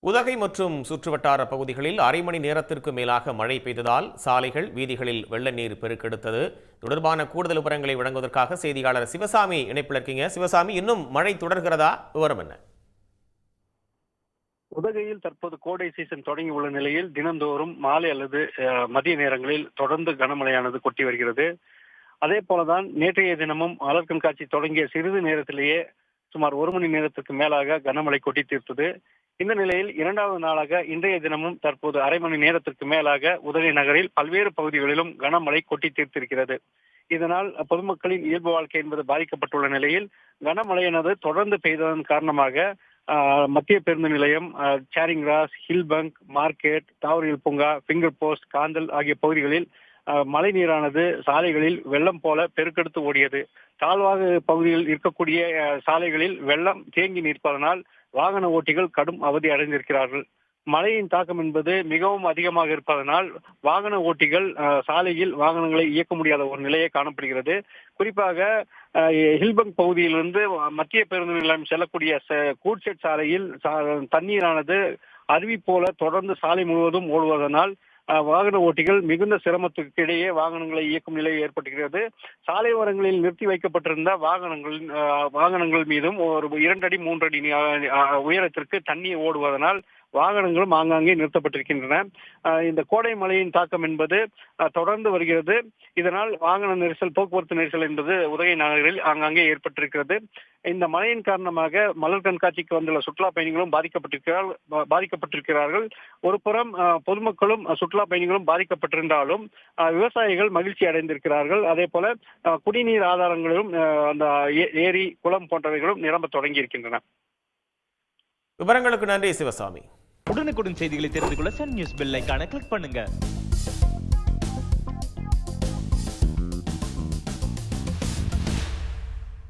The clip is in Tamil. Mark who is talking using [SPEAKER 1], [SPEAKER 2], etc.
[SPEAKER 1] உதகை மற்றும் சுற்றுவட்டார பகுதிகளில் அரை மணி நேரத்திற்கு மேலாக மழை பெய்ததால் சாலைகள் வீதிகளில் வெள்ள நீர் பெருக்கெடுத்தது. தொடர்பான கூடுதல் விவரங்களை வழங்குவதற்காக செய்தியாளர் சிவசாமி இணைப்பில் இருக்கீங்க. சிவசாமி, இன்னும் மழை தொடர்கிறதா? விவரம் என்ன?
[SPEAKER 2] உதகையில் தற்போது கோடை சீசன் தொடங்கி உள்ள நிலையில் தினந்தோறும் மாலை அல்லது மதிய நேரங்களில் தொடர்ந்து கனமழையானது கொட்டி வருகிறது. அதே போலதான் நேற்றைய தினமும் மலர் கண்காட்சி தொடங்கிய சிறிது நேரத்திலேயே சுமார் 1 மணி நேரத்துக்கு மேலாக கனமழை கொட்டி தீர்த்தது. இந்த நிலையில் 2வது நாளாக இன்றைய தினமும் தற்போது அரை மணி நேரத்திற்கு மேலாக உதகை நகரில் பல்வேறு பகுதிகளிலும் கனமழை கொட்டி தீர்த்திருக்கிறது. இதனால் பொதுமக்களின் இயல்பு வாழ்க்கை என்பது பாதிக்கப்பட்டுள்ள நிலையில் கனமழையானது தொடர்ந்து பெய்ததன் காரணமாக மத்திய பேருந்து நிலையம், Charing Cross, Hill Bunk, market, தாவரியல் பூங்கா, பிங்கர் போஸ்ட், காந்தல் ஆகிய பகுதிகளில் மழை நீரானது சாலைகளில் வெள்ளம் போல பெருக்கெடுத்து ஓடியது. தாழ்வாக பகுதியில் இருக்கக்கூடிய சாலைகளில் வெள்ளம் தேங்கி நிற்பதனால் வாகன ஓட்டிகள் கடும் அவதி அடைந்திருக்கிறார்கள். மழையின் தாக்கம் என்பது மிகவும் அதிகமாக இருப்பதனால் வாகன ஓட்டிகள் சாலையில் வாகனங்களை இயக்க முடியாத ஒரு நிலையே காணப்படுகிறது. குறிப்பாக ஹில்பங்க் பகுதியிலிருந்து மத்திய பேருந்து நிலையம் செல்லக்கூடிய கூட்செட் சாலையில் தண்ணீரானது அருவி போல தொடர்ந்து சாலை முழுவதும் ஓடுவதனால் வாகன ஓட்டிகள் மிகுந்த சிரமத்துக்கு இடையே வாகனங்களை இயக்கும் நிலை ஏற்பட்டுகிறது. சாலை ஓரங்களில் நிறுத்தி வைக்கப்பட்டிருந்த வாகனங்கள் மீதும் ஒரு 2 அடி 3 அடி உயரத்திற்கு தண்ணீர் ஓடுவதனால் வாகனங்களும் ஆங்காங்கே நிறுத்தப்பட்டிருக்கின்றன. இந்த கோடை மழையின் தாக்கம் என்பது தொடர்ந்து வருகிறது. இதனால் வாகன நெரிசல், போக்குவரத்து நெரிசல் என்பது உதகை நகரில் ஆங்காங்கே ஏற்பட்டிருக்கிறது. இந்த மழையின் காரணமாக மலர் கண்காட்சிக்கு வந்துள்ள சுற்றுலா பயணிகளும் பாதிக்கப்பட்டிருக்கிறார்கள். ஒரு புறம் பொதுமக்களும் சுற்றுலா பயணிகளும் பாதிக்கப்பட்டிருந்தாலும் விவசாயிகள் மகிழ்ச்சி அடைந்திருக்கிறார்கள். அதே போல குடிநீர் ஆதாரங்களிலும் அந்த ஏரி, குளம் போன்றவைகளும் நிரம்ப தொடங்கி இருக்கின்றன.
[SPEAKER 1] விவரங்களுக்கு நன்றி சிவசாமி.
[SPEAKER 3] உடனுக்குடன் செய்திகளை தெரிந்து கொள்ள சன் நியூஸ் பெல் ஐகானை கிளிக் பண்ணுங்க.